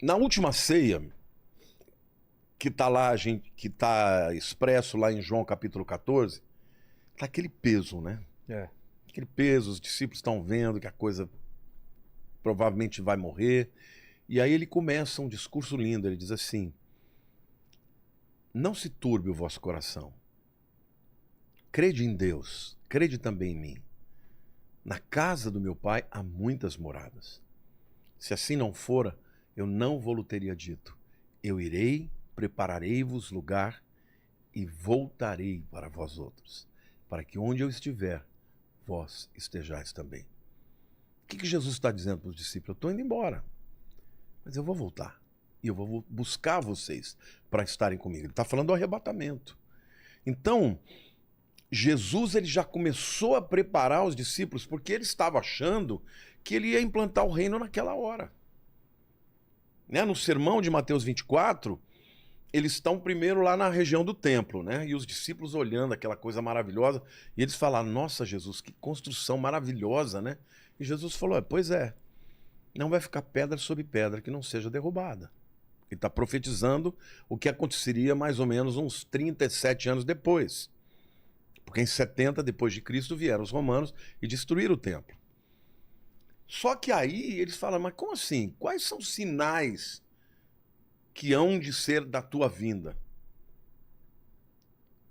Na última ceia, que está lá, que está expresso lá em João capítulo 14, tá aquele peso, né? É. Aquele peso, os discípulos estão vendo que a coisa provavelmente vai morrer. E aí ele começa um discurso lindo, ele diz assim: não se turbe o vosso coração. Crede em Deus, crede também em mim. Na casa do meu pai há muitas moradas. Se assim não fora, eu não vou-lo teria dito. Eu irei, prepararei-vos lugar e voltarei para vós outros, para que onde eu estiver, vós estejais também. O que Jesus está dizendo para os discípulos? Eu estou indo embora, mas eu vou voltar. E eu vou buscar vocês para estarem comigo. Ele está falando do arrebatamento. Então, Jesus ele já começou a preparar os discípulos, porque ele estava achando que ele ia implantar o reino naquela hora. Né? No sermão de Mateus 24, eles estão primeiro lá na região do templo, né? E os discípulos olhando aquela coisa maravilhosa, e eles falaram: nossa, Jesus, que construção maravilhosa, né? E Jesus falou: pois é, não vai ficar pedra sobre pedra que não seja derrubada. Ele está profetizando o que aconteceria mais ou menos uns 37 anos depois. Porque em 70 depois de Cristo vieram os romanos e destruíram o templo. Só que aí eles falam: mas como assim? Quais são os sinais que hão de ser da tua vinda?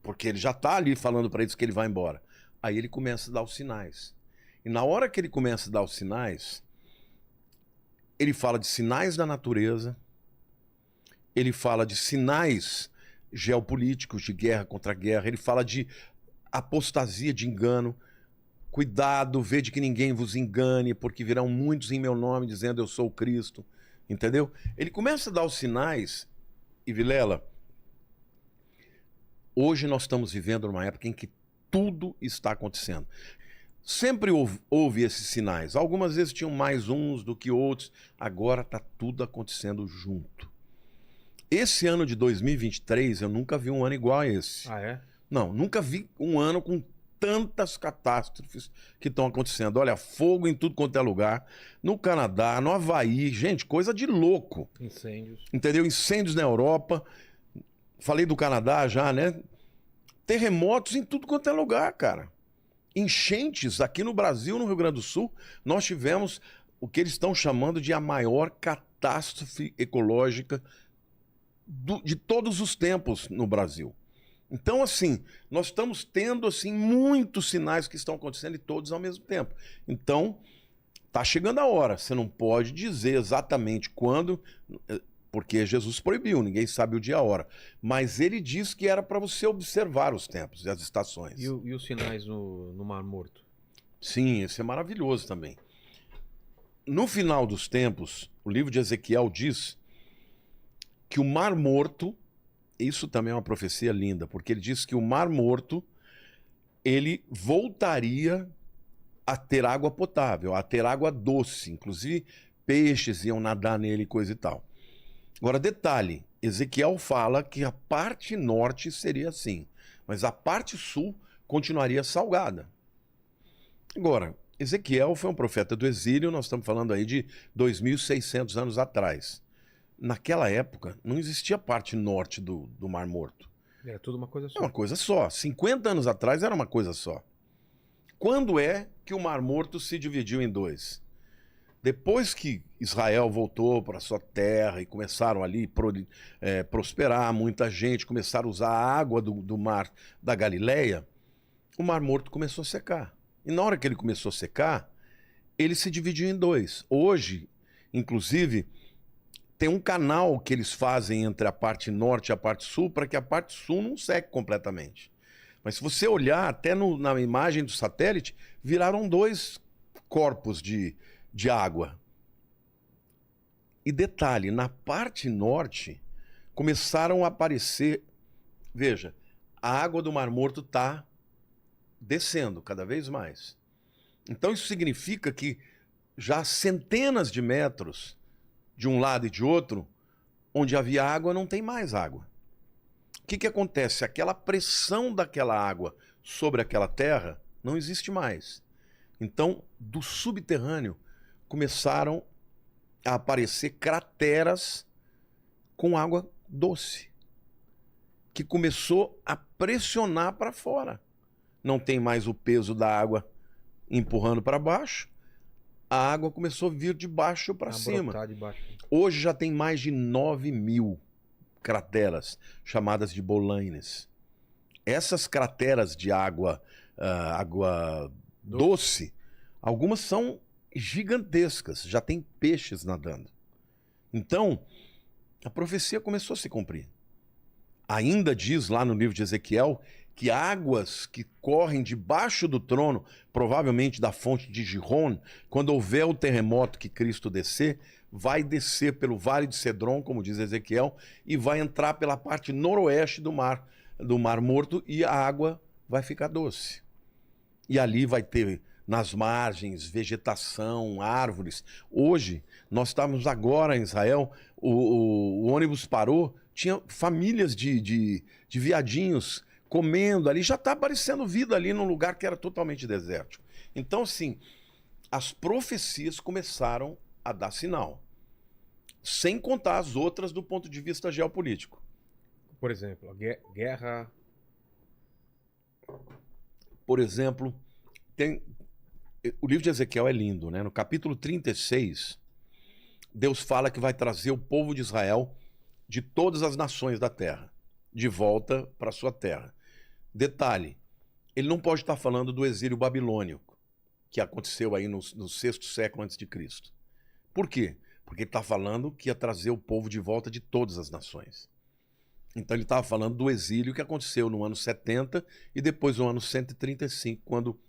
Porque ele já está ali falando para eles que ele vai embora. Aí ele começa a dar os sinais. E na hora que ele começa a dar os sinais, ele fala de sinais da natureza, ele fala de sinais geopolíticos, de guerra contra guerra, ele fala de apostasia, de engano. Cuidado, vede que ninguém vos engane, porque virão muitos em meu nome dizendo eu sou o Cristo. Entendeu? Ele começa a dar os sinais. E Vilela, hoje nós estamos vivendo numa época em que tudo está acontecendo. Sempre houve esses sinais. Algumas vezes tinham mais uns do que outros. Agora está tudo acontecendo junto. Esse ano de 2023, eu nunca vi um ano igual a esse. Ah, é? Não, nunca vi um ano com tantas catástrofes que estão acontecendo. Olha, fogo em tudo quanto é lugar. No Canadá, no Havaí. Gente, coisa de louco. Incêndios. Entendeu? Incêndios na Europa. Falei do Canadá já, né? Terremotos em tudo quanto é lugar, cara. Enchentes aqui no Brasil, no Rio Grande do Sul. Nós tivemos o que eles estão chamando de a maior catástrofe ecológica de todos os tempos no Brasil. Então, assim, nós estamos tendo, assim, muitos sinais que estão acontecendo e todos ao mesmo tempo. Então, tá chegando a hora. Você não pode dizer exatamente quando, porque Jesus proibiu, ninguém sabe o dia e a hora. Mas ele disse que era para você observar os tempos e as estações. E os sinais no Mar Morto? Sim, esse é maravilhoso também. No final dos tempos, o livro de Ezequiel diz que o Mar Morto, isso também é uma profecia linda, porque ele diz que o Mar Morto, ele voltaria a ter água potável, a ter água doce, inclusive peixes iam nadar nele e coisa e tal. Agora, detalhe, Ezequiel fala que a parte norte seria assim, mas a parte sul continuaria salgada. Agora, Ezequiel foi um profeta do exílio, nós estamos falando aí de 2.600 anos atrás. Naquela época, não existia parte norte do Mar Morto. Era tudo uma coisa É só. uma coisa só. 50 anos atrás era uma coisa só. Quando é que o Mar Morto se dividiu em dois? Depois que Israel voltou para sua terra e começaram ali prosperar, muita gente, começaram a usar a água do mar da Galileia, o Mar Morto começou a secar. E na hora que ele começou a secar, ele se dividiu em dois. Hoje, inclusive, tem um canal que eles fazem entre a parte norte e a parte sul para que a parte sul não seque completamente. Mas se você olhar até na imagem do satélite, viraram dois corpos de água. E detalhe, na parte norte começaram a aparecer, veja, a água do Mar Morto está descendo cada vez mais. Então isso significa que já centenas de metros de um lado e de outro, onde havia água, não tem mais água. O que acontece? Aquela pressão daquela água sobre aquela terra não existe mais. Então, do subterrâneo, começaram a aparecer crateras com água doce, que começou a pressionar para fora. Não tem mais o peso da água empurrando para baixo, a água começou a vir de baixo para cima. brotar de baixo. Hoje já tem mais de 9.000 crateras, chamadas de bolaines. Essas crateras de água, água doce, algumas são gigantescas, já tem peixes nadando. Então, a profecia começou a se cumprir. Ainda diz lá no livro de Ezequiel que águas que correm debaixo do trono, provavelmente da fonte de Gihon, quando houver o terremoto que Cristo descer, vai descer pelo Vale de Cedron, como diz Ezequiel, e vai entrar pela parte noroeste do Mar Morto, e a água vai ficar doce. E ali vai ter, nas margens, vegetação, árvores. Hoje, nós estávamos agora em Israel, o ônibus parou, tinha famílias de viadinhos comendo ali, já está aparecendo vida ali num lugar que era totalmente desértico. Então, assim, as profecias começaram a dar sinal, sem contar as outras do ponto de vista geopolítico. Por exemplo, a guerra... Por exemplo, o livro de Ezequiel é lindo, né? No capítulo 36, Deus fala que vai trazer o povo de Israel de todas as nações da terra de volta para sua terra. Detalhe, ele não pode estar falando do exílio babilônico, que aconteceu aí no 6º século antes de Cristo. Por quê? Porque ele está falando que ia trazer o povo de volta de todas as nações. Então ele estava falando do exílio que aconteceu no ano 70 e depois no ano 135, quando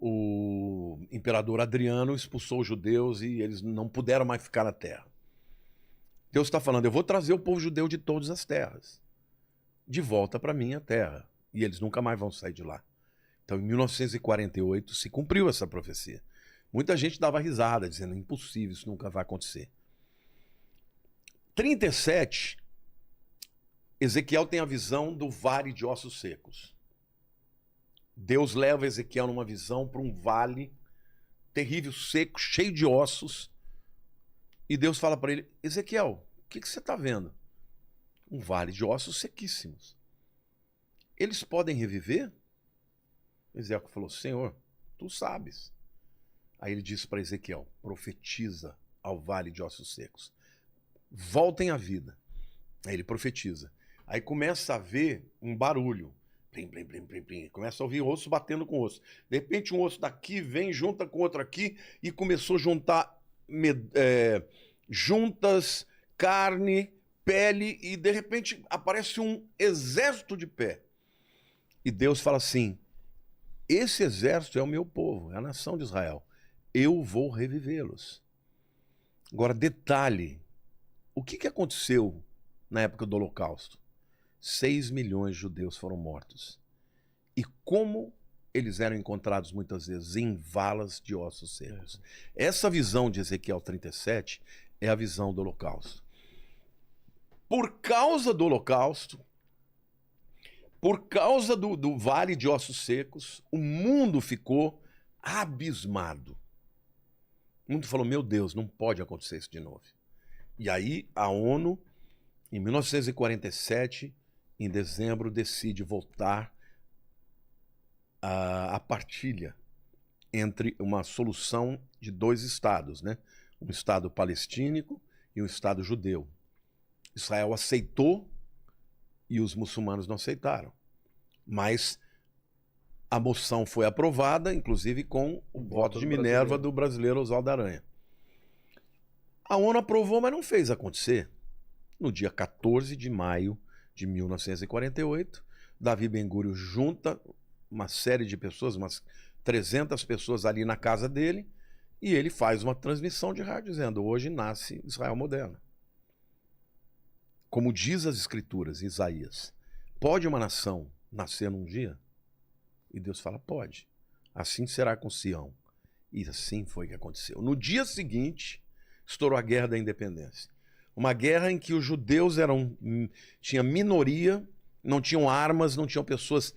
o imperador Adriano expulsou os judeus e eles não puderam mais ficar na terra. Deus está falando, eu vou trazer o povo judeu de todas as terras de volta para minha terra. E eles nunca mais vão sair de lá. Então, em 1948, se cumpriu essa profecia. Muita gente dava risada, dizendo, impossível, isso nunca vai acontecer. 37, Ezequiel tem a visão do vale de ossos secos. Deus leva Ezequiel numa visão para um vale terrível, seco, cheio de ossos. E Deus fala para ele, Ezequiel, o que você está vendo? Um vale de ossos sequíssimos. Eles podem reviver? Ezequiel falou, Senhor, tu sabes. Aí ele disse para Ezequiel, profetiza ao vale de ossos secos. Voltem à vida. Aí ele profetiza. Aí começa a ver um barulho. Plim, plim, plim, plim, plim. Começa a ouvir osso batendo com osso. De repente um osso daqui vem, junta com outro aqui e começou a juntar juntas, carne, pele, e de repente aparece um exército de pé. E Deus fala assim, esse exército é o meu povo, é a nação de Israel. Eu vou revivê-los. Agora, detalhe, o que aconteceu na época do Holocausto? 6 milhões de judeus foram mortos. E como eles eram encontrados muitas vezes em valas de ossos secos. Essa visão de Ezequiel 37 é a visão do Holocausto. Por causa do Holocausto, por causa do vale de ossos secos, o mundo ficou abismado. O mundo falou, meu Deus, não pode acontecer isso de novo. E aí a ONU, em 1947, em dezembro, decide voltar a partilha entre uma solução de 2 estados, né? Um estado palestínico e um estado judeu. Israel aceitou e os muçulmanos não aceitaram. Mas a moção foi aprovada, inclusive com o voto de Minerva do brasileiro Oswaldo Aranha. A ONU aprovou, mas não fez acontecer. No dia 14 de maio de 1948, Davi Ben-Gurion junta uma série de pessoas, umas 300 pessoas ali na casa dele, e ele faz uma transmissão de rádio dizendo, hoje nasce Israel moderno. Como diz as escrituras, Isaías, pode uma nação nascer num dia? E Deus fala, pode. Assim será com Sião. E assim foi que aconteceu. No dia seguinte, estourou a Guerra da Independência. Uma guerra em que os judeus tinham minoria, não tinham armas, não tinham pessoas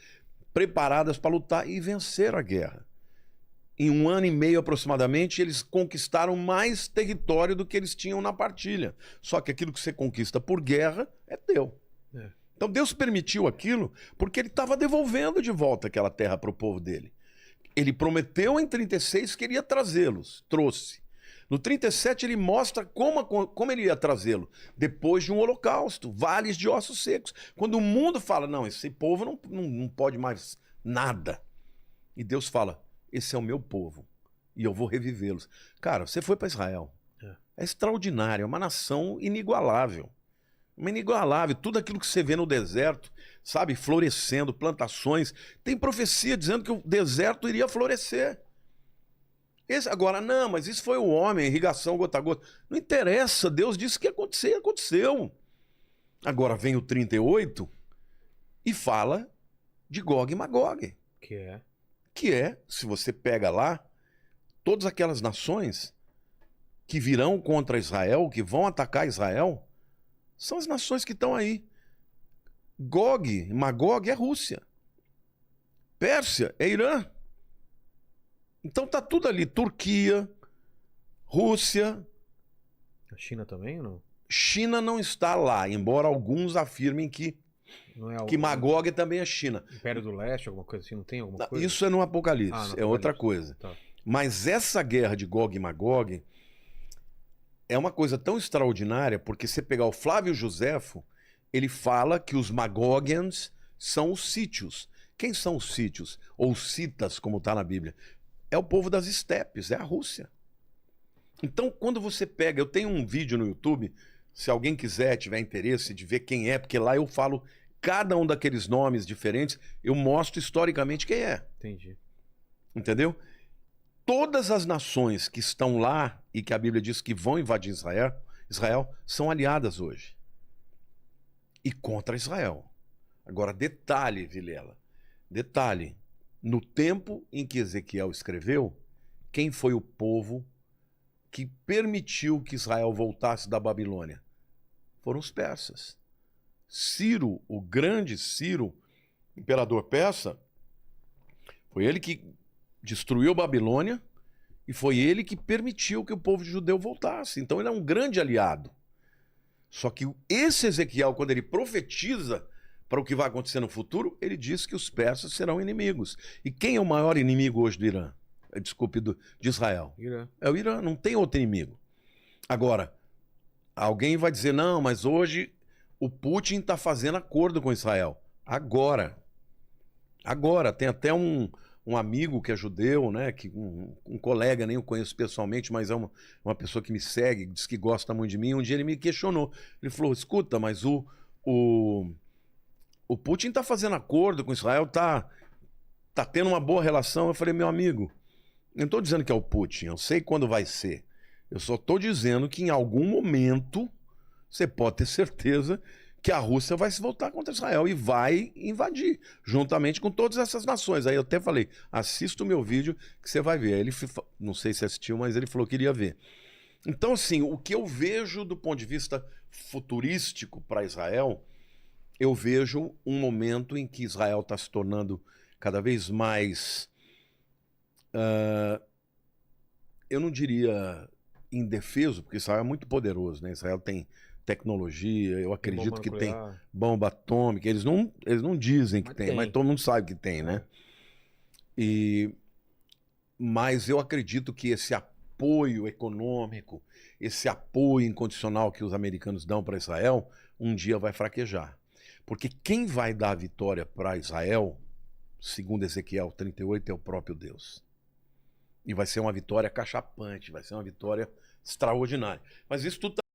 preparadas para lutar e venceram a guerra. em 1 ano e meio aproximadamente, eles conquistaram mais território do que eles tinham na partilha. Só que aquilo que você conquista por guerra é teu. É. Então Deus permitiu aquilo porque ele estava devolvendo de volta aquela terra para o povo dele. Ele prometeu em 36 que ele ia trazê-los, trouxe. No 37 ele mostra como ele ia trazê-lo. Depois de um holocausto, vales de ossos secos. Quando o mundo fala, não, esse povo não pode mais nada. E Deus fala, esse é o meu povo e eu vou revivê-los. Cara, você foi para Israel. É extraordinário, é uma nação inigualável. Uma inigualável. Tudo aquilo que você vê no deserto, sabe, florescendo, plantações. Tem profecia dizendo que o deserto iria florescer. Agora, não, mas isso foi o homem, irrigação gota a gota. Não interessa, Deus disse que ia acontecer, aconteceu. Agora vem o 38 e fala de Gog e Magog. Que é, se você pega lá, todas aquelas nações que virão contra Israel, que vão atacar Israel, são as nações que estão aí. Gog, Magog é Rússia. Pérsia é Irã. Então tá tudo ali. Turquia, Rússia. A China também ou não? China não está lá, embora alguns afirmem que Magog também é China. Império do Leste, alguma coisa assim, não tem alguma coisa? Isso é no Apocalipse, é outra coisa. Tá. Mas essa guerra de Gog e Magog é uma coisa tão extraordinária, porque se pegar o Flávio Joséfo, ele fala que os Magogians são os sítios. Quem são os sítios? Ou citas, como está na Bíblia? É o povo das estepes, é a Rússia. Então, quando você pega... Eu tenho um vídeo no YouTube, se alguém quiser, tiver interesse de ver quem é, porque lá eu falo cada um daqueles nomes diferentes, eu mostro historicamente quem é. Entendi. Entendeu? Todas as nações que estão lá e que a Bíblia diz que vão invadir Israel são aliadas hoje. E contra Israel. Agora, detalhe, Vilela. Detalhe. No tempo em que Ezequiel escreveu, quem foi o povo que permitiu que Israel voltasse da Babilônia? Foram os persas. Ciro, o grande Ciro, imperador persa, foi ele que destruiu a Babilônia e foi ele que permitiu que o povo judeu voltasse. Então ele é um grande aliado. Só que esse Ezequiel, quando ele profetiza para o que vai acontecer no futuro, ele diz que os persas serão inimigos. E quem é o maior inimigo hoje do Irã? Desculpe, de Israel. Irã. É o Irã, não tem outro inimigo. Agora, alguém vai dizer, não, mas hoje o Putin está fazendo acordo com Israel. Agora. Tem até um amigo que é judeu, né, que um colega, nem o conheço pessoalmente, mas é uma pessoa que me segue, diz que gosta muito de mim. Um dia ele me questionou. Ele falou, escuta, mas o Putin está fazendo acordo com Israel, tá tendo uma boa relação. Eu falei, meu amigo, eu não estou dizendo que é o Putin, eu sei quando vai ser. Eu só estou dizendo que em algum momento você pode ter certeza que a Rússia vai se voltar contra Israel e vai invadir, juntamente com todas essas nações. Aí eu até falei, assista o meu vídeo que você vai ver. Aí ele, não sei se assistiu, mas ele falou que iria ver. Então, assim, o que eu vejo do ponto de vista futurístico para Israel, eu vejo um momento em que Israel está se tornando cada vez mais, eu não diria indefeso, porque Israel é muito poderoso, né? Israel tem tecnologia, eu acredito que tem bomba atômica, eles não dizem que tem, mas todo mundo sabe que tem, né? Mas eu acredito que esse apoio econômico, esse apoio incondicional que os americanos dão para Israel, um dia vai fraquejar. Porque quem vai dar a vitória para Israel, segundo Ezequiel 38, é o próprio Deus. E vai ser uma vitória cachapante, vai ser uma vitória extraordinária. Mas isso tudo